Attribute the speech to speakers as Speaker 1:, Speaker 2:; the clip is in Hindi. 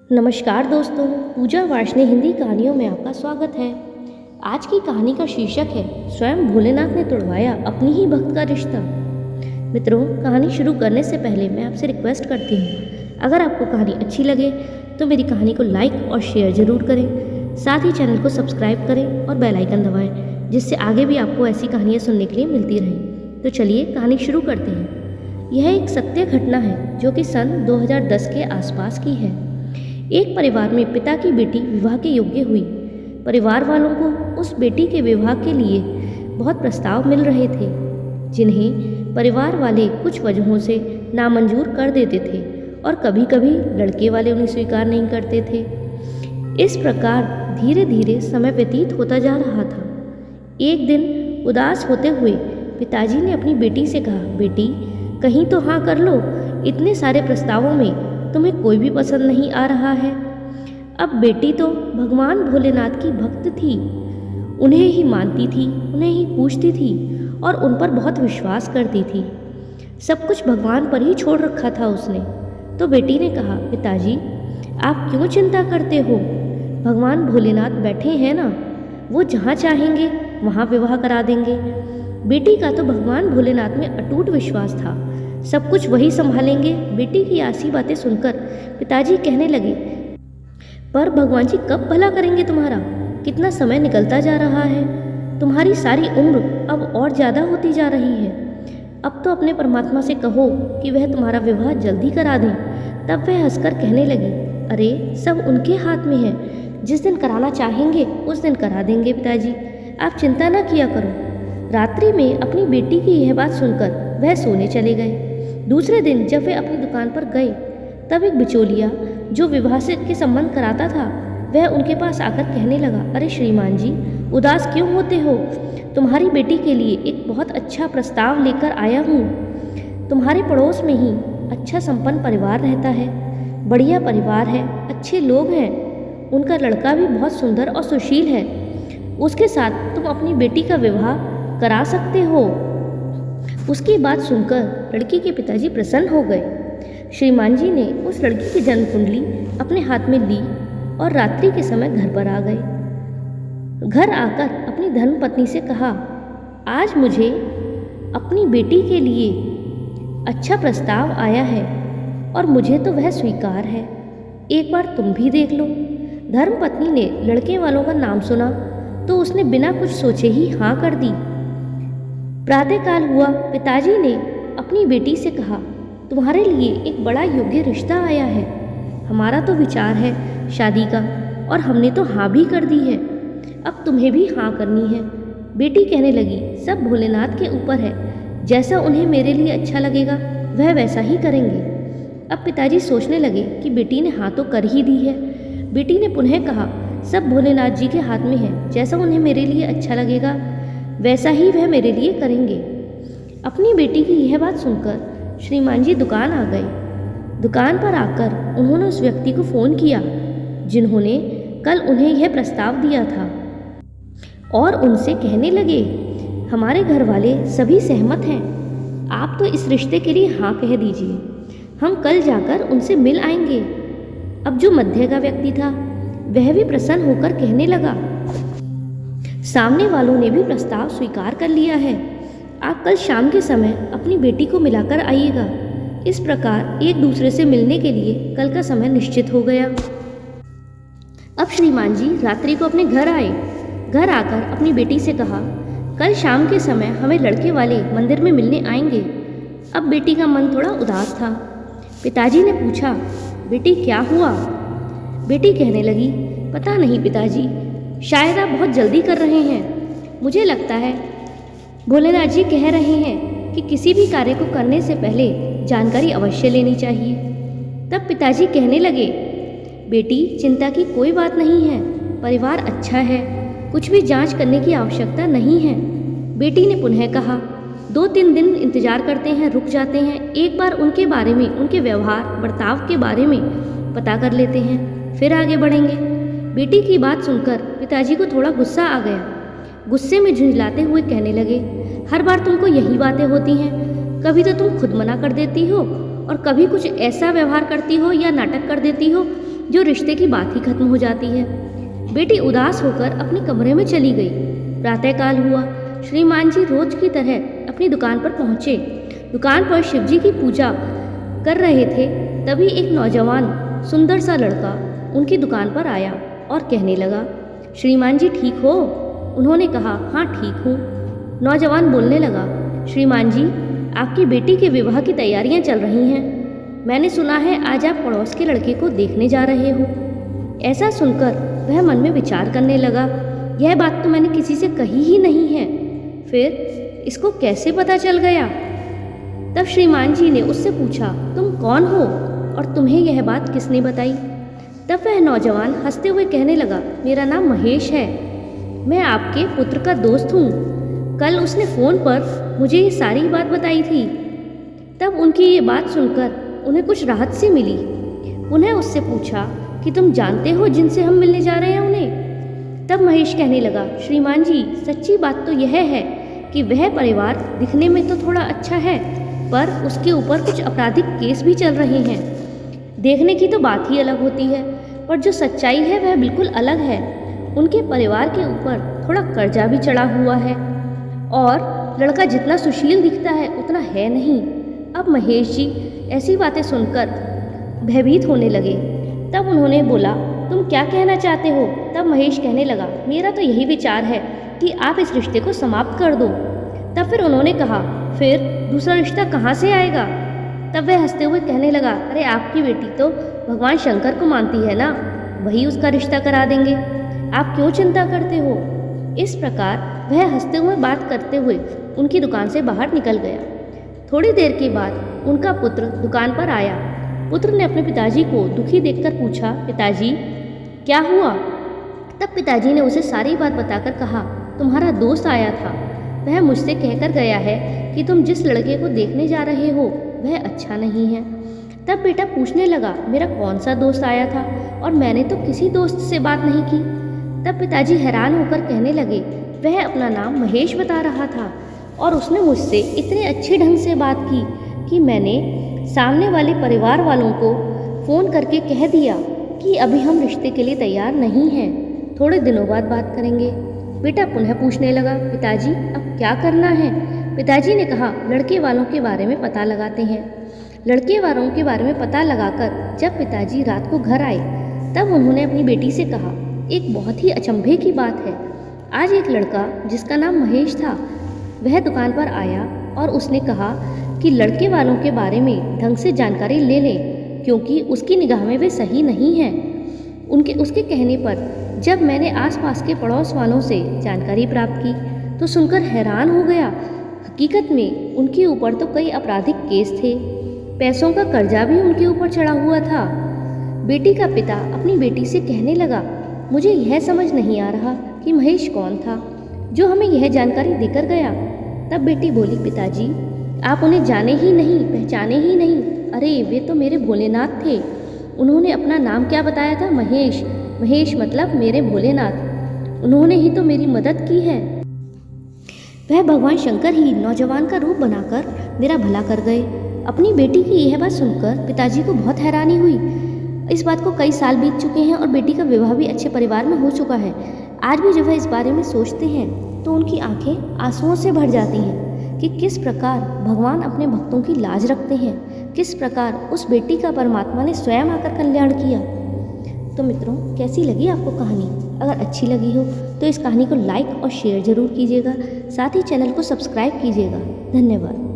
Speaker 1: नमस्कार दोस्तों, पूजा वार्ष्णेय हिंदी कहानियों में आपका स्वागत है। आज की कहानी का शीर्षक है स्वयं भोलेनाथ ने तोड़वाया अपनी ही भक्त का रिश्ता। मित्रों, कहानी शुरू करने से पहले मैं आपसे रिक्वेस्ट करती हूँ, अगर आपको कहानी अच्छी लगे तो मेरी कहानी को लाइक और शेयर ज़रूर करें। साथ ही चैनल को सब्सक्राइब करें और बेल आइकन दबाएं, जिससे आगे भी आपको ऐसी कहानियाँ सुनने के लिए मिलती रहें। तो चलिए कहानी शुरू करते हैं। यह एक सत्य घटना है जो कि सन 2010 के आसपास की है। एक परिवार में पिता की बेटी विवाह के योग्य हुई। परिवार वालों को उस बेटी के विवाह के लिए बहुत प्रस्ताव मिल रहे थे, जिन्हें परिवार वाले कुछ वजहों से नामंजूर कर देते थे और कभी कभी लड़के वाले उन्हें स्वीकार नहीं करते थे। इस प्रकार धीरे धीरे समय व्यतीत होता जा रहा था। एक दिन उदास होते हुए पिताजी ने अपनी बेटी से कहा, बेटी कहीं तो हाँ कर लो, इतने सारे प्रस्तावों में तुम्हें कोई भी पसंद नहीं आ रहा है। अब बेटी तो भगवान भोलेनाथ की भक्त थी, उन्हें ही मानती थी, उन्हें ही पूजती थी और उन पर बहुत विश्वास करती थी। सब कुछ भगवान पर ही छोड़ रखा था उसने। तो बेटी ने कहा, पिताजी आप क्यों चिंता करते हो, भगवान भोलेनाथ बैठे हैं ना, वो जहाँ चाहेंगे वहाँ विवाह करा देंगे। बेटी का तो भगवान भोलेनाथ में अटूट विश्वास था, सब कुछ वही संभालेंगे। बेटी की ऐसी बातें सुनकर पिताजी कहने लगे, पर भगवान जी कब भला करेंगे तुम्हारा, कितना समय निकलता जा रहा है, तुम्हारी सारी उम्र अब और ज़्यादा होती जा रही है। अब तो अपने परमात्मा से कहो कि वह तुम्हारा विवाह जल्दी करा दें। तब वह हंसकर कहने लगी, अरे सब उनके हाथ में है, जिस दिन कराना चाहेंगे उस दिन करा देंगे पिताजी, आप चिंता ना किया करो। रात्रि में अपनी बेटी की यह बात सुनकर वह सोने चले गए। दूसरे दिन जब वे अपनी दुकान पर गए, तब एक बिचौलिया जो विवाह से के संबंध कराता था, वह उनके पास आकर कहने लगा, अरे श्रीमान जी उदास क्यों होते हो, तुम्हारी बेटी के लिए एक बहुत अच्छा प्रस्ताव लेकर आया हूँ। तुम्हारे पड़ोस में ही अच्छा संपन्न परिवार रहता है, बढ़िया परिवार है, अच्छे लोग हैं, उनका लड़का भी बहुत सुंदर और सुशील है, उसके साथ तुम अपनी बेटी का विवाह करा सकते हो। उसकी बात सुनकर लड़की के पिताजी प्रसन्न हो गए। श्रीमान जी ने उस लड़की की जन्म कुंडली अपने हाथ में ली और रात्रि के समय घर पर आ गए। घर आकर अपनी धर्मपत्नी से कहा, आज मुझे अपनी बेटी के लिए अच्छा प्रस्ताव आया है और मुझे तो वह स्वीकार है, एक बार तुम भी देख लो। धर्मपत्नी ने लड़के वालों का नाम सुना तो उसने बिना कुछ सोचे ही हाँ कर दी। प्रातःकाल हुआ, पिताजी ने अपनी बेटी से कहा, तुम्हारे लिए एक बड़ा योग्य रिश्ता आया है, हमारा तो विचार है शादी का और हमने तो हाँ भी कर दी है, अब तुम्हें भी हाँ करनी है। बेटी कहने लगी, सब भोलेनाथ के ऊपर है, जैसा उन्हें मेरे लिए अच्छा लगेगा वह वैसा ही करेंगे। अब पिताजी सोचने लगे कि बेटी ने हाँ तो कर ही दी है। बेटी ने पुनः कहा, सब भोलेनाथ जी के हाथ में है, जैसा उन्हें मेरे लिए अच्छा लगेगा वैसा ही वह मेरे लिए करेंगे। अपनी बेटी की यह बात सुनकर श्रीमान जी दुकान आ गए। दुकान पर आकर उन्होंने उस व्यक्ति को फ़ोन किया जिन्होंने कल उन्हें यह प्रस्ताव दिया था और उनसे कहने लगे, हमारे घर वाले सभी सहमत हैं, आप तो इस रिश्ते के लिए हाँ कह दीजिए, हम कल जाकर उनसे मिल आएंगे। अब जो मध्य का व्यक्ति था वह भी प्रसन्न होकर कहने लगा, सामने वालों ने भी प्रस्ताव स्वीकार कर लिया है, आप कल शाम के समय अपनी बेटी को मिलाकर आइएगा। इस प्रकार एक दूसरे से मिलने के लिए कल का समय निश्चित हो गया। अब श्रीमान जी रात्रि को अपने घर आए। घर आकर अपनी बेटी से कहा, कल शाम के समय हमें लड़के वाले मंदिर में मिलने आएंगे। अब बेटी का मन थोड़ा उदास था। पिताजी ने पूछा, बेटी क्या हुआ? बेटी कहने लगी, पता नहीं पिताजी, शायद आप बहुत जल्दी कर रहे हैं, मुझे लगता है भोलेनाथ जी कह रहे हैं कि किसी भी कार्य को करने से पहले जानकारी अवश्य लेनी चाहिए। तब पिताजी कहने लगे, बेटी चिंता की कोई बात नहीं है, परिवार अच्छा है, कुछ भी जांच करने की आवश्यकता नहीं है। बेटी ने पुनः कहा, 2-3 दिन इंतजार करते हैं, रुक जाते हैं, एक बार उनके बारे में, उनके व्यवहार बर्ताव के बारे में पता कर लेते हैं, फिर आगे बढ़ेंगे। बेटी की बात सुनकर पिताजी को थोड़ा गुस्सा आ गया। गुस्से में झुंझलाते हुए कहने लगे, हर बार तुमको यही बातें होती हैं, कभी तो तुम खुद मना कर देती हो और कभी कुछ ऐसा व्यवहार करती हो या नाटक कर देती हो जो रिश्ते की बात ही खत्म हो जाती है। बेटी उदास होकर अपने कमरे में चली गई। प्रातःकाल हुआ। श्रीमान जी रोज की तरह अपनी दुकान पर पहुँचे। दुकान पर शिवजी की पूजा कर रहे थे। तभी एक नौजवान सुंदर सा लड़का उनकी दुकान पर आया और कहने लगा, श्रीमान जी ठीक हो? उन्होंने कहा, हाँ ठीक हूँ। नौजवान बोलने लगा, श्रीमान जी आपकी बेटी के विवाह की तैयारियां चल रही हैं। मैंने सुना है आज आप पड़ोस के लड़के को देखने जा रहे हो। ऐसा सुनकर वह मन में विचार करने लगा, यह बात तो मैंने किसी से कही ही नहीं है, फिर इसको कैसे पता चल गया? तब श्रीमान जी ने उससे पूछा, तुम कौन हो और तुम्हें यह बात किसने बताई? तब वह नौजवान हंसते हुए कहने लगा, मेरा नाम महेश है, मैं आपके पुत्र का दोस्त हूँ। कल उसने फ़ोन पर मुझे ये सारी बात बताई थी। तब उनकी ये बात सुनकर उन्हें कुछ राहत सी मिली। उन्हें उससे पूछा कि तुम जानते हो जिनसे हम मिलने जा रहे हैं उन्हें? तब महेश कहने लगा, श्रीमान जी सच्ची बात तो यह है कि वह परिवार दिखने में तो थोड़ा अच्छा है, पर उसके ऊपर कुछ आपराधिक केस भी चल रहे हैं। देखने की तो बात ही अलग होती है, पर जो सच्चाई है वह बिल्कुल अलग है। उनके परिवार के ऊपर थोड़ा कर्जा भी चढ़ा हुआ है और लड़का जितना सुशील दिखता है उतना है नहीं। अब महेश जी ऐसी बातें सुनकर भयभीत होने लगे। तब उन्होंने बोला, तुम क्या कहना चाहते हो? तब महेश कहने लगा, मेरा तो यही विचार है कि आप इस रिश्ते को समाप्त कर दो। तब फिर उन्होंने कहा, फिर दूसरा रिश्ता कहाँ से आएगा? तब वह हंसते हुए कहने लगा, अरे आपकी बेटी तो भगवान शंकर को मानती है ना, वही उसका रिश्ता करा देंगे, आप क्यों चिंता करते हो? इस प्रकार वह हंसते हुए बात करते हुए उनकी दुकान से बाहर निकल गया। थोड़ी देर के बाद उनका पुत्र दुकान पर आया। पुत्र ने अपने पिताजी को दुखी देखकर पूछा, पिताजी क्या हुआ? तब पिताजी ने उसे सारी बात बताकर कहा, तुम्हारा दोस्त आया था, वह मुझसे कहकर गया है कि तुम जिस लड़के को देखने जा रहे हो वह अच्छा नहीं है। तब बेटा पूछने लगा, मेरा कौन सा दोस्त आया था और मैंने तो किसी दोस्त से बात नहीं की। तब पिताजी हैरान होकर कहने लगे, वह अपना नाम महेश बता रहा था और उसने मुझसे इतने अच्छे ढंग से बात की कि मैंने सामने वाले परिवार वालों को फ़ोन करके कह दिया कि अभी हम रिश्ते के लिए तैयार नहीं हैं, थोड़े दिनों बाद बात करेंगे। बेटा पुनः पूछने लगा, पिताजी अब क्या करना है? पिताजी ने कहा, लड़के वालों के बारे में पता लगाते हैं। लड़के वालों के बारे में पता लगाकर जब पिताजी रात को घर आए तब उन्होंने अपनी बेटी से कहा, एक बहुत ही अचंभे की बात है। आज एक लड़का जिसका नाम महेश था वह दुकान पर आया और उसने कहा कि लड़के वालों के बारे में ढंग से जानकारी ले लें क्योंकि उसकी निगाह में वे सही नहीं हैं। उसके कहने पर जब मैंने आसपास के पड़ोस वालों से जानकारी प्राप्त की तो सुनकर हैरान हो गया। हकीकत में उनके ऊपर तो कई आपराधिक केस थे, पैसों का कर्जा भी उनके ऊपर चढ़ा हुआ था। बेटी का पिता अपनी बेटी से कहने लगा, मुझे यह समझ नहीं आ रहा कि महेश कौन था जो हमें यह जानकारी देकर गया। तब बेटी बोली, पिताजी आप उन्हें जाने ही नहीं, पहचाने ही नहीं। अरे वे तो मेरे भोलेनाथ थे। उन्होंने अपना नाम क्या बताया था? महेश। महेश मतलब मेरे भोलेनाथ। उन्होंने ही तो मेरी मदद की है। वह भगवान शंकर ही नौजवान का रूप बनाकर मेरा भला कर गए। अपनी बेटी की यह बात सुनकर पिताजी को बहुत हैरानी हुई। इस बात को कई साल बीत चुके हैं और बेटी का विवाह भी अच्छे परिवार में हो चुका है। आज भी जब वह इस बारे में सोचते हैं तो उनकी आंखें आंसुओं से भर जाती हैं कि किस प्रकार भगवान अपने भक्तों की लाज रखते हैं, किस प्रकार उस बेटी का परमात्मा ने स्वयं आकर कल्याण किया। तो मित्रों, कैसी लगी आपको कहानी? अगर अच्छी लगी हो तो इस कहानी को लाइक और शेयर ज़रूर कीजिएगा, साथ ही चैनल को सब्सक्राइब कीजिएगा। धन्यवाद।